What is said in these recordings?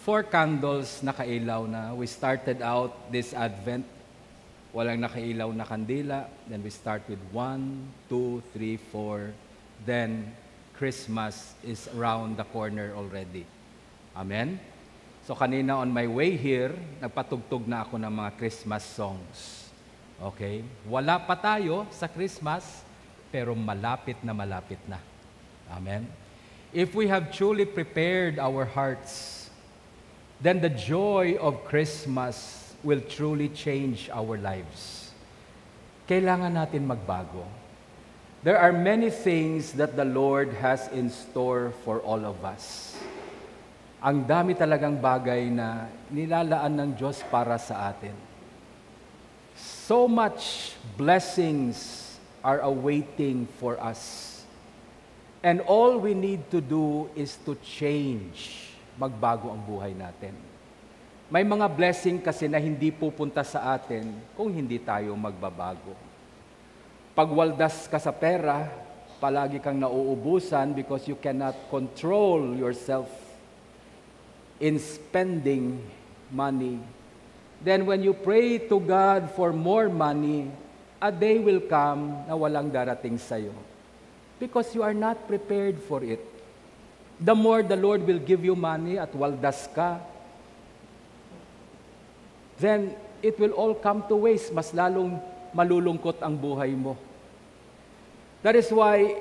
4 candles nakailaw na. We started out this Advent, walang nakailaw na kandila. Then we start with 1, 2, 3, 4. Then Christmas is around the corner already. Amen? So kanina on my way here, nagpatugtog na ako ng mga Christmas songs. Okay? Wala pa tayo sa Christmas, pero malapit na malapit na. Amen? If we have truly prepared our hearts, then the joy of Christmas will truly change our lives. Kailangan natin magbago. There are many things that the Lord has in store for all of us. Ang dami talagang bagay na nilalaan ng Diyos para sa atin. So much blessings are awaiting for us. And all we need to do is to change. Magbago ang buhay natin. May mga blessing kasi na hindi pupunta sa atin kung hindi tayo magbabago. Pag waldas ka sa pera, palagi kang nauubusan because you cannot control yourself in spending money. Then when you pray to God for more money, a day will come na walang darating sa'yo. Because you are not prepared for it. The more the Lord will give you money at waldas ka, then it will all come to waste. Mas lalong malulungkot ang buhay mo. That is why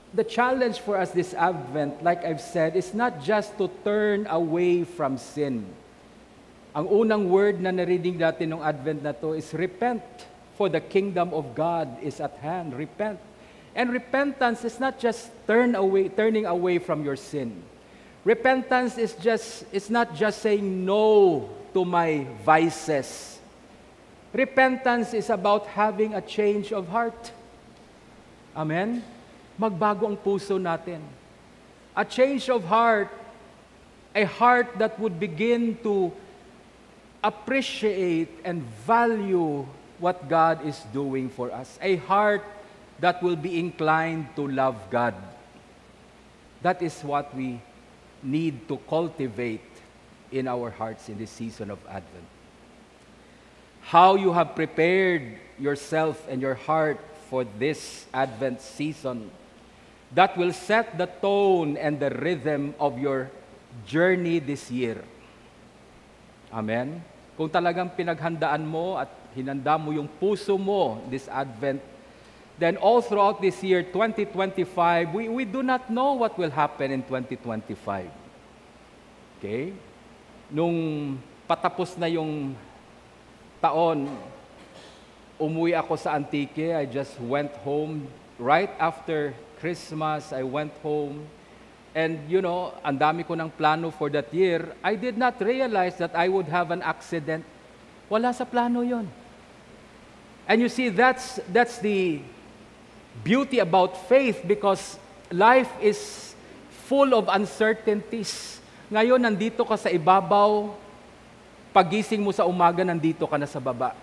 the challenge for us this Advent, like I've said, is not just to turn away from sin. Ang unang word na narinig natin ng Advent na to is repent, for the kingdom of God is at hand. Repent. And repentance is not just turning away from your sin. Repentance is not just saying no to my vices. Repentance is about having a change of heart. Amen? Magbago ang puso natin. A change of heart, a heart that would begin to appreciate and value what God is doing for us. A heart that will be inclined to love God. That is what we need to cultivate in our hearts in this season of Advent. How you have prepared yourself and your heart for this Advent season, that will set the tone and the rhythm of your journey this year. Amen? Kung talagang pinaghandaan mo at hinanda mo yung puso mo this Advent, then all throughout this year, 2025, we do not know what will happen in 2025. Okay? Nung patapos na yung taon, umuwi ako sa Antique. I just went home right after Christmas. I went home. And ang dami ko ng plano for that year. I did not realize that I would have an accident. Wala sa plano yon. And you see, that's the beauty about faith, because life is full of uncertainties. Ngayon, nandito ka sa ibabaw, pagising mo sa umaga, nandito ka na sa baba.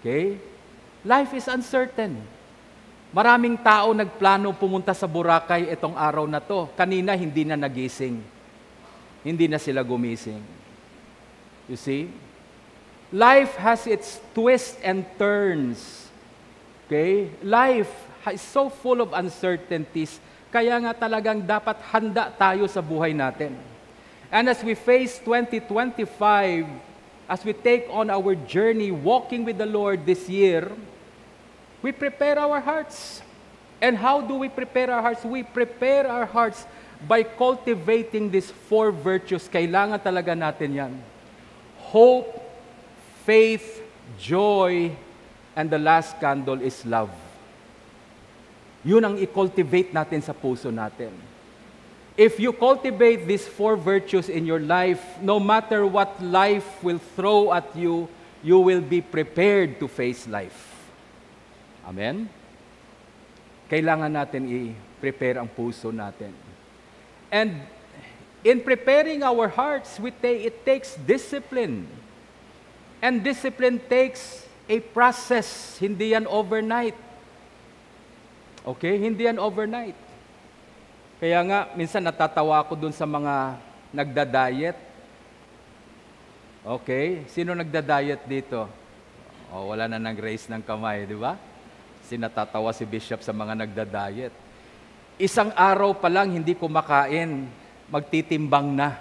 Okay? Life is uncertain. Maraming tao nagplano pumunta sa Boracay itong araw na to. Kanina, hindi na nagising. Hindi na sila gumising. You see? Life has its twists and turns. Okay? Life is so full of uncertainties. Kaya nga talagang dapat handa tayo sa buhay natin. And as we face 2025, as we take on our journey walking with the Lord this year, we prepare our hearts. And how do we prepare our hearts? We prepare our hearts by cultivating these 4 virtues. Kailangan talaga natin yan. Hope, faith, joy, and the last candle is love. Yun ang i-cultivate natin sa puso natin. If you cultivate these 4 virtues in your life, no matter what life will throw at you, you will be prepared to face life. Amen? Kailangan natin i-prepare ang puso natin. And in preparing our hearts, it takes discipline. And discipline takes a process. Hindi yan overnight. Okay? Hindi yan overnight. Kaya nga, minsan natatawa ako dun sa mga Nagda-diet? Okay. Sino nagda-diet dito? O, wala na nag-raise ng kamay, di ba? Sinatatawa si Bishop sa mga nagda-diet. Isang araw pa lang hindi kumakain, magtitimbang na.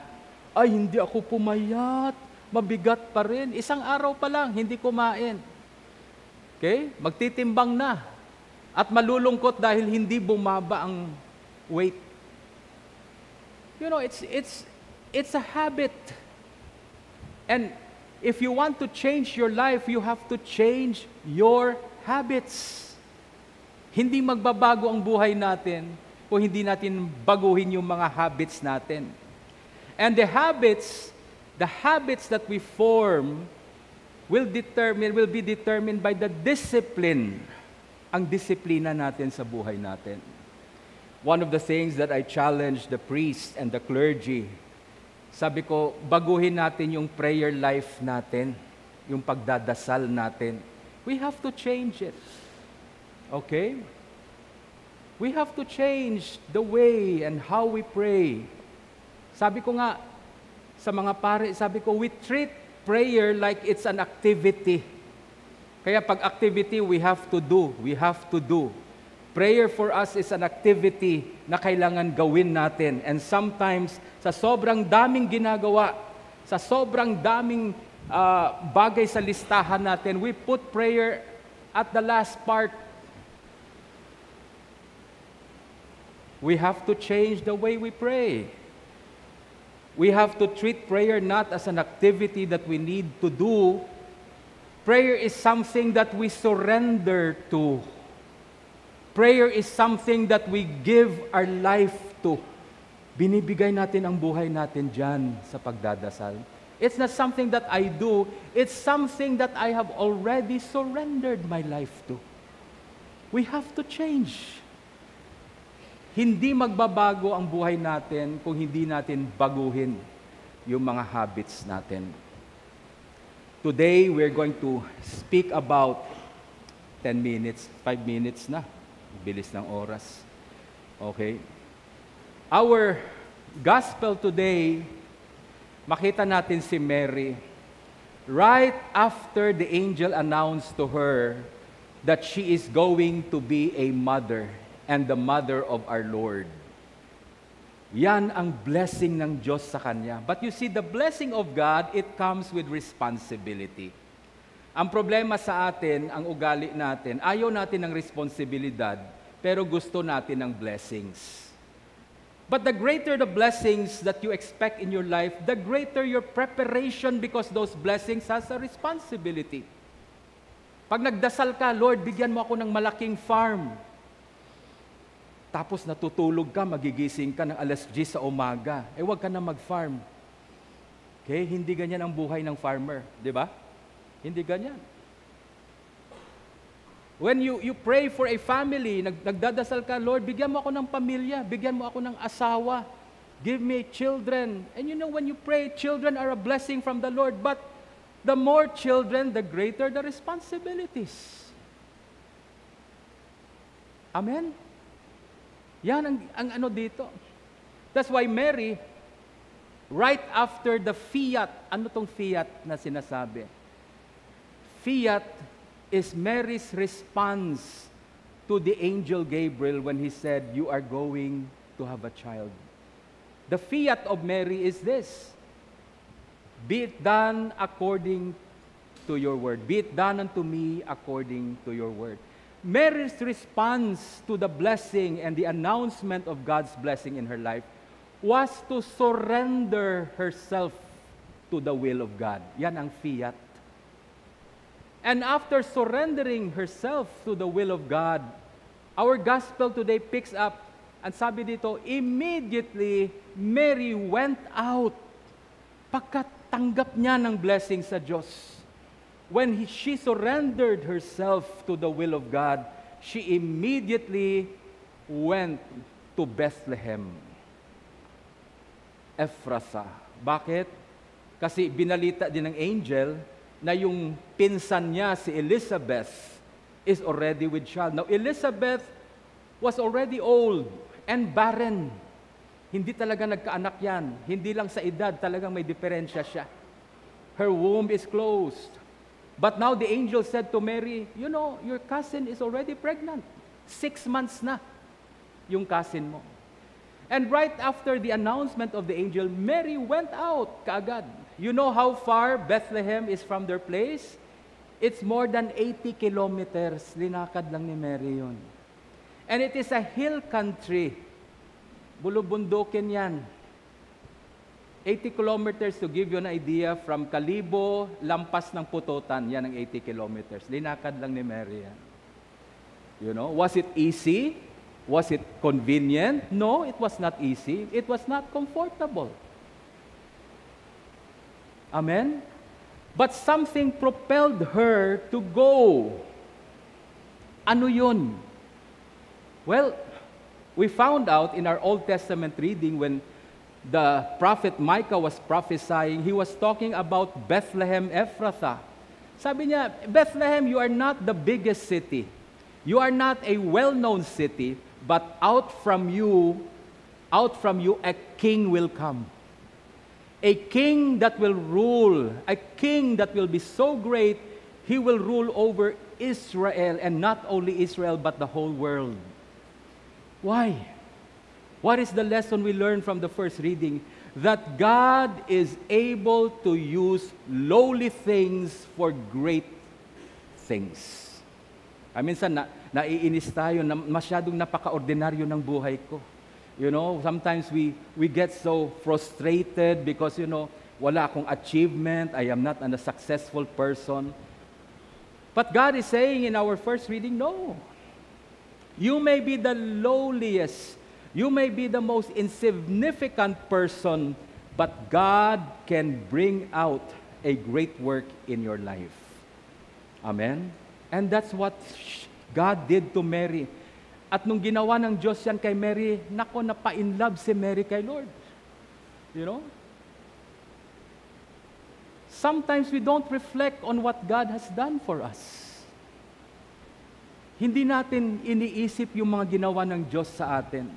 Ay, hindi ako pumayat. Mabigat pa rin. Isang araw pa lang, hindi kumain. Okay? Magtitimbang na. At malulungkot dahil hindi bumaba ang weight. You know, it's a habit. And if you want to change your life, you have to change your habits. Hindi magbabago ang buhay natin kung hindi natin baguhin yung mga habits natin. And the habits that we form will be determined by the discipline, ang disiplina natin sa buhay natin. One of the things that I challenge the priests and the clergy, sabi ko, baguhin natin yung prayer life natin, yung pagdadasal natin. We have to change it. Okay? We have to change the way and how we pray. Sabi ko nga, sa mga pare, sabi ko, we treat prayer like it's an activity. Kaya pag activity, we have to do. We have to do. Prayer for us is an activity na kailangan gawin natin. And sometimes, sa sobrang daming ginagawa, sa sobrang daming bagay sa listahan natin, we put prayer at the last part. We have to change the way we pray. We have to treat prayer not as an activity that we need to do. Prayer is something that we surrender to. Prayer is something that we give our life to. Binibigay natin ang buhay natin dyan sa pagdadasal. It's not something that I do. It's something that I have already surrendered my life to. We have to change. Hindi magbabago ang buhay natin kung hindi natin baguhin yung mga habits natin. Today, we're going to speak about 10 minutes, 5 minutes na. Bilis ng oras. Okay? Our gospel today, makita natin si Mary. Right after the angel announced to her that she is going to be a mother and the mother of our Lord. Yan ang blessing ng Diyos sa kanya. But you see, the blessing of God, it comes with responsibility. Ang problema sa atin, ang ugali natin, ayaw natin ng responsibilidad, pero gusto natin ng blessings. But the greater the blessings that you expect in your life, the greater your preparation because those blessings has a responsibility. Pag nagdasal ka, Lord, bigyan mo ako ng malaking farm. Tapos natutulog ka, magigising ka ng 10:00 sa umaga. Huwag ka na mag-farm. Okay? Hindi ganyan ang buhay ng farmer. Di ba? Hindi ganyan. When you pray for a family, nagdadasal ka, Lord, bigyan mo ako ng pamilya, bigyan mo ako ng asawa, give me children. And you know, when you pray, children are a blessing from the Lord, but the more children, the greater the responsibilities. Amen? Yan ang ano dito. That's why Mary, right after the fiat, ano tong fiat na sinasabi? Fiat is Mary's response to the angel Gabriel when he said, you are going to have a child. The fiat of Mary is this: be it done according to your word. Be it done unto me according to your word. Mary's response to the blessing and the announcement of God's blessing in her life was to surrender herself to the will of God. Yan ang fiat. And after surrendering herself to the will of God, our gospel today picks up, and sabi dito, immediately Mary went out. Pagkatanggap niya ng blessing sa Diyos. When she surrendered herself to the will of God, she immediately went to Bethlehem. Ephrasa. Bakit? Kasi binalita din ng angel na yung pinsan niya, si Elizabeth, is already with child. Now, Elizabeth was already old and barren. Hindi talaga nagkaanak yan. Hindi lang sa edad, talagang may diferensya siya. Her womb is closed. But now the angel said to Mary, you know, your cousin is already pregnant. 6 months na yung cousin mo. And right after the announcement of the angel, Mary went out kaagad. You know how far Bethlehem is from their place? It's more than 80 kilometers. Linakad lang ni Mary yun. And it is a hill country. Bulubundukin yan. 80 kilometers, to give you an idea, from Kalibo, lampas ng Pututan, yan ang 80 kilometers. Linakad lang ni Mary yan. You know, was it easy? Was it convenient? No, it was not easy. It was not comfortable. Amen? But something propelled her to go. Ano yun? Well, we found out in our Old Testament reading when the prophet Micah was prophesying, he was talking about Bethlehem Ephrathah. Sabi niya, Bethlehem, you are not the biggest city. You are not a well-known city, but out from you, a king will come. A king that will rule, a king that will be so great, he will rule over Israel, and not only Israel, but the whole world. Why? What is the lesson we learned from the first reading? That God is able to use lowly things for great things. Minsan naiinis tayo na masyadong napaka-ordinaryo ng buhay ko. You know, sometimes we get so frustrated because, you know, wala akong achievement, I am not a successful person. But God is saying in our first reading, no. You may be the lowliest, you may be the most insignificant person, but God can bring out a great work in your life. Amen? And that's what God did to Mary. At nung ginawa ng Diyos yan kay Mary, nako, napa-inlove si Mary kay Lord. You know? Sometimes we don't reflect on what God has done for us. Hindi natin iniisip yung mga ginawa ng Diyos sa atin.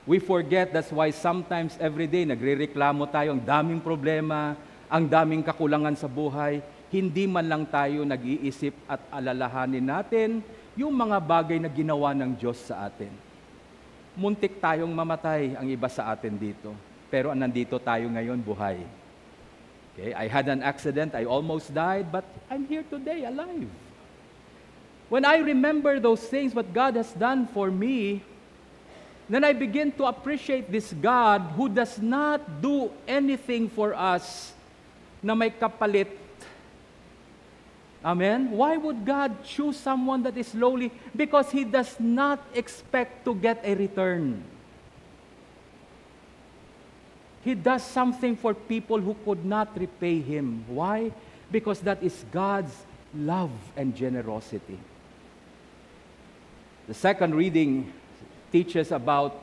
We forget, that's why sometimes every day nagrereklamo tayo, ang daming problema, ang daming kakulangan sa buhay. Hindi man lang tayo nag-iisip at alalahanin natin yung mga bagay na ginawa ng Diyos sa atin. Muntik tayong mamatay ang iba sa atin dito. Pero nandito tayo ngayon, buhay. Okay? I had an accident, I almost died, but I'm here today, alive. When I remember those things, what God has done for me, then I begin to appreciate this God who does not do anything for us na may kapalit. Amen? Why would God choose someone that is lowly? Because He does not expect to get a return. He does something for people who could not repay Him. Why? Because that is God's love and generosity. The second reading teaches about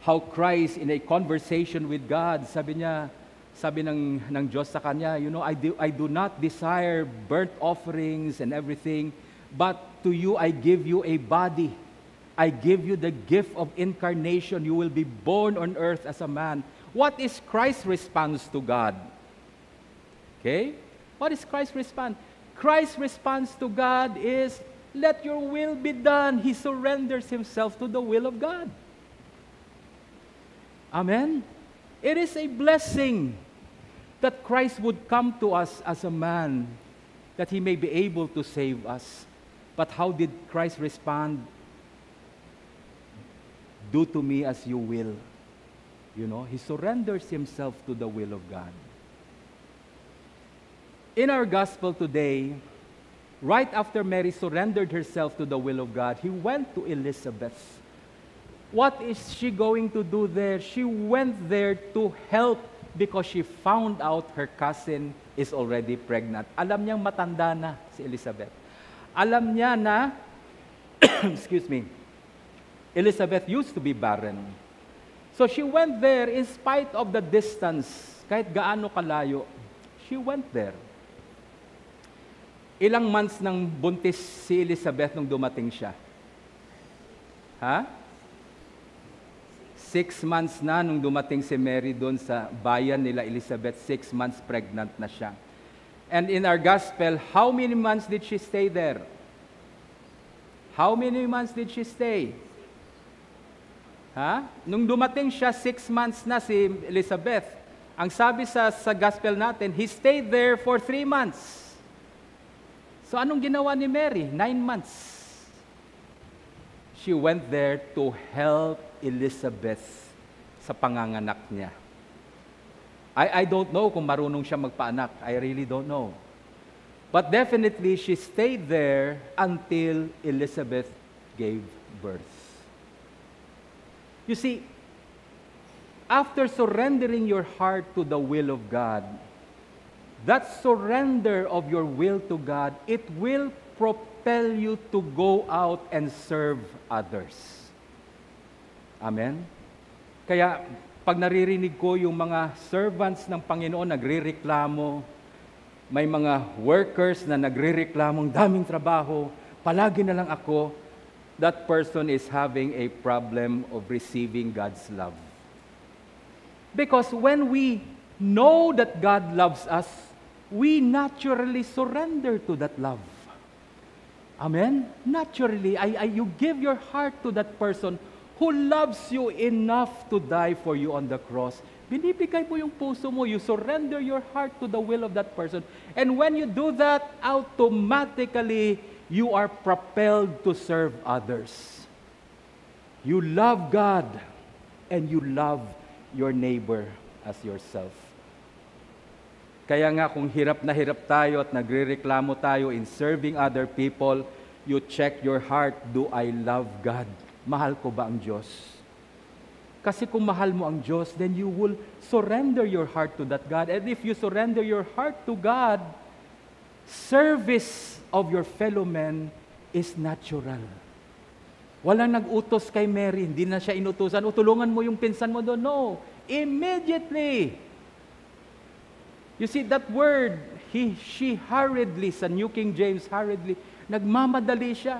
how Christ in a conversation with God, sabi ng Diyos sa kanya, you know, I do not desire burnt offerings and everything, but to you I give you a body. I give you the gift of incarnation. You will be born on earth as a man. What is Christ's response to God? Okay? What is Christ's response? Christ's response to God is, let your will be done. He surrenders himself to the will of God. Amen? It is a blessing that Christ would come to us as a man, that He may be able to save us. But how did Christ respond? Do to me as you will. You know, He surrenders Himself to the will of God. In our gospel today, right after Mary surrendered herself to the will of God, He went to Elizabeth. What is she going to do there? She went there to help because she found out her cousin is already pregnant. Alam niyang matanda na si Elizabeth. Alam niya na, excuse me, Elizabeth used to be barren. So she went there in spite of the distance, kahit gaano kalayo, she went there. Ilang months nang buntis si Elizabeth nung dumating siya? Ha? 6 months na nung dumating si Mary doon sa bayan nila Elizabeth, 6 months pregnant na siya. And in our gospel, how many months did she stay there? How many months did she stay? Nung dumating siya, 6 months na si Elizabeth. Ang sabi sa gospel natin, he stayed there for 3 months. So anong ginawa ni Mary? 9 months. She went there to help Elizabeth sa panganganak niya. I don't know kung marunong siya magpaanak. I really don't know. But definitely, she stayed there until Elizabeth gave birth. You see, after surrendering your heart to the will of God, that surrender of your will to God, it will propel you to go out and serve others. Amen? Kaya, pag naririnig ko yung mga servants ng Panginoon nagrereklamo, may mga workers na nagrereklamong daming trabaho, palagi na lang ako, that person is having a problem of receiving God's love. Because when we know that God loves us, we naturally surrender to that love. Amen? Naturally, you give your heart to that person who loves you enough to die for you on the cross. Binibigay mo yung puso mo. You surrender your heart to the will of that person. And when you do that, automatically, you are propelled to serve others. You love God and you love your neighbor as yourself. Kaya nga kung hirap na hirap tayo at nagrereklamo tayo in serving other people, you check your heart, do I love God? Mahal ko ba ang Diyos? Kasi kung mahal mo ang Diyos, then you will surrender your heart to that God. And if you surrender your heart to God, service of your fellow men is natural. Walang nag-utos kay Mary, hindi na siya inutusan, tulungan mo yung pinsan mo doon. No, immediately. You see, that word, she hurriedly, sa New King James, hurriedly, nagmamadali siya.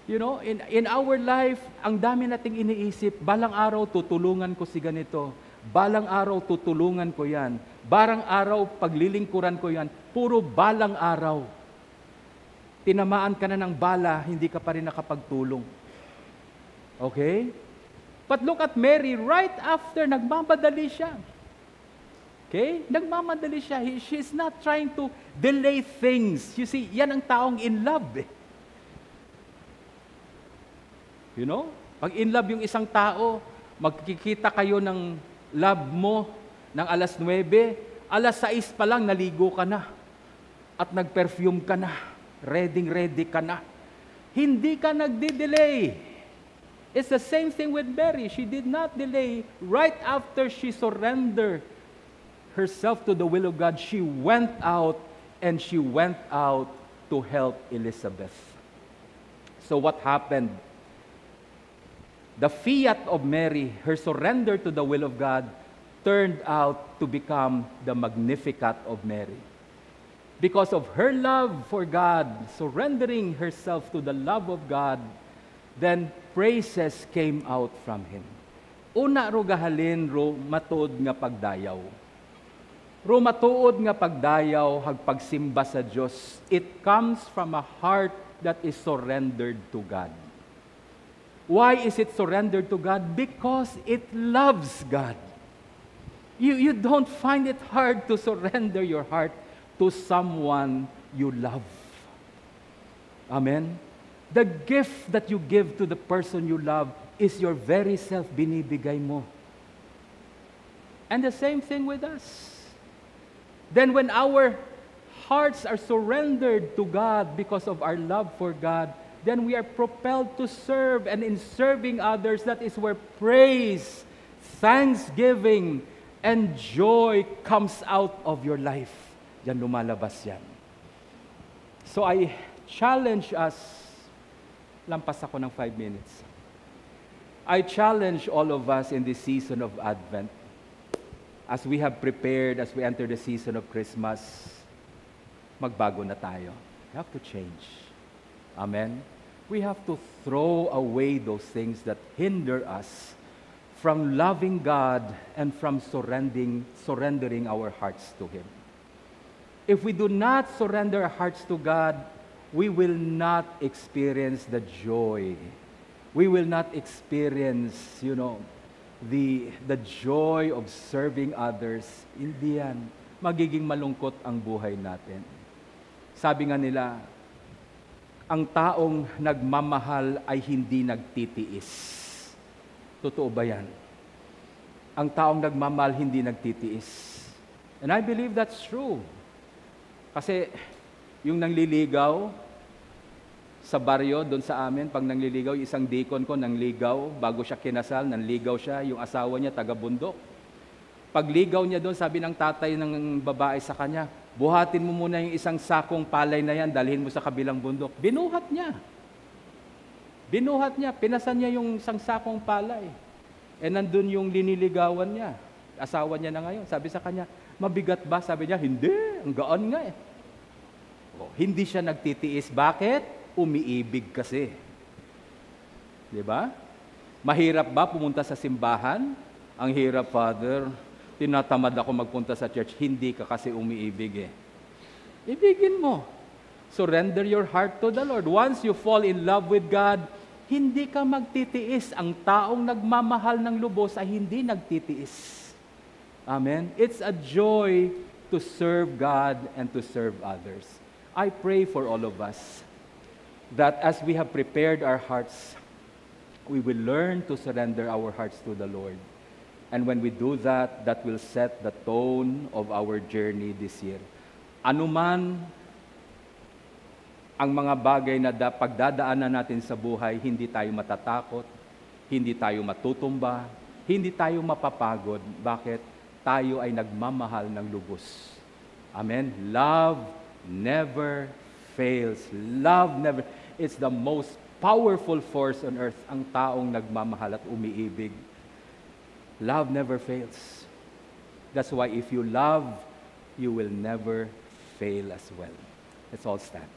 You know, in our life, ang dami nating iniisip, balang araw tutulungan ko si ganito, balang araw tutulungan ko yan, balang araw paglilingkuran ko yan, puro balang araw. Tinamaan ka na ng bala, hindi ka pa rin nakapagtulong. Okay? But look at Mary, right after, nagmamadali siya. Okay? Nagmamadali siya. She's not trying to delay things. You see, yan ang taong in love eh. You know? Pag in love yung isang tao, magkikita kayo ng love mo ng alas 9, alas 6 pa lang naligo ka na at nag-perfume ka na, ready ka na. Hindi ka nagdi-delay. It's the same thing with Mary. She did not delay. Right after she surrendered herself to the will of God, she went out to help Elizabeth. So what happened? The fiat of Mary, her surrender to the will of God, turned out to become the Magnificat of Mary. Because of her love for God, surrendering herself to the love of God, then praises came out from him. Una ro gahalin ro matuod nga pagdayaw. Ro matuod nga pagdayaw hagpagsimba sa Dios. It comes from a heart that is surrendered to God. Why is it surrendered to God? Because it loves God. You don't find it hard to surrender your heart to someone you love. Amen? The gift that you give to the person you love is your very self, binibigay mo. And the same thing with us. Then when our hearts are surrendered to God because of our love for God, then we are propelled to serve, and in serving others, that is where praise, thanksgiving, and joy comes out of your life. Yan lumalabas yan. So I challenge us, lampas ako ng 5 minutes. I challenge all of us in this season of Advent, as we have prepared, as we enter the season of Christmas, magbago na tayo. We have to change. Amen? We have to throw away those things that hinder us from loving God and from surrendering our hearts to Him. If we do not surrender our hearts to God, we will not experience the joy. We will not experience, the joy of serving others. Hindi yan. Magiging malungkot ang buhay natin. Sabi nga nila, ang taong nagmamahal ay hindi nagtitiis. Totoo ba yan? Ang taong nagmamahal hindi nagtitiis. And I believe that's true. Kasi yung nangliligaw sa baryo, doon sa amin, pag nangliligaw, yung isang deacon ko nangligaw, bago siya kinasal, nanligaw siya, yung asawa niya, taga-bundok. Pagligaw niya doon, sabi ng tatay ng babae sa kanya, buhatin mo muna yung isang sakong palay na yan, dalhin mo sa kabilang bundok. Binuhat niya. Pinasan niya yung isang sakong palay. Eh nandun yung liniligawan niya, asawa niya na ngayon. Sabi sa kanya, mabigat ba? Sabi niya, hindi, ang gaan nga eh. Hindi siya nagtitiis. Bakit? Umiibig kasi. Di ba? Mahirap ba pumunta sa simbahan? Ang hirap, Father. Tinatamad ako magpunta sa church. Hindi ka kasi umiibig eh. Ibigin mo. Surrender your heart to the Lord. Once you fall in love with God, hindi ka magtitiis. Ang taong nagmamahal ng lubos ay hindi nagtitiis. Amen? It's a joy to serve God and to serve others. I pray for all of us that as we have prepared our hearts, we will learn to surrender our hearts to the Lord. And when we do that, that will set the tone of our journey this year. Anuman ang mga bagay na pagdadaanan natin sa buhay, hindi tayo matatakot, hindi tayo matutumba, hindi tayo mapapagod. Bakit? Tayo ay nagmamahal ng lubos. Amen? Love never fails. Love never. It's the most powerful force on earth, ang taong nagmamahal at umiibig. Love never fails. That's why if you love, you will never fail as well. Let's all stand.